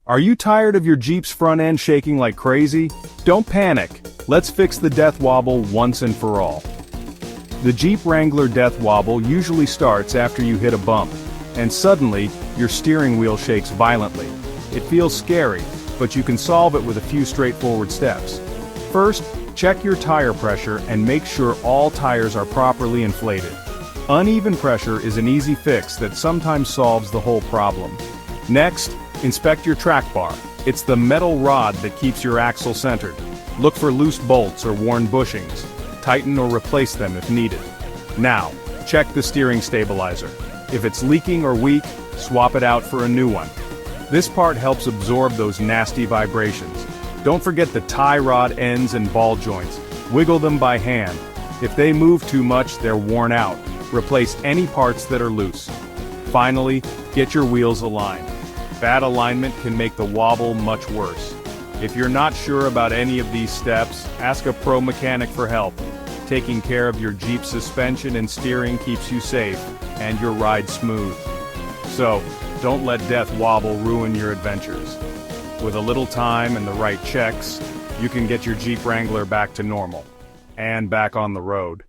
Are you tired of your Jeep's front end shaking like crazy? Don't panic. Let's fix the death wobble once and for all. The Jeep Wrangler death wobble usually starts after you hit a bump, and suddenly, your steering wheel shakes violently. It feels scary, but you can solve it with a few straightforward steps. First, check your tire pressure and make sure all tires are properly inflated. Uneven pressure is an easy fix that sometimes solves the whole problem. Next, inspect your track bar. It's the metal rod that keeps your axle centered. Look for loose bolts or worn bushings. Tighten or replace them if needed. Now, check the steering stabilizer. If it's leaking or weak, swap it out for a new one. This part helps absorb those nasty vibrations. Don't forget the tie rod ends and ball joints. Wiggle them by hand. If they move too much, they're worn out. Replace any parts that are loose. Finally, get your wheels aligned. Bad alignment can make the wobble much worse. If you're not sure about any of these steps, ask a pro mechanic for help. Taking care of your Jeep suspension and steering keeps you safe, and your ride smooth. So, don't let death wobble ruin your adventures. With a little time and the right checks, you can get your Jeep Wrangler back to normal. And back on the road.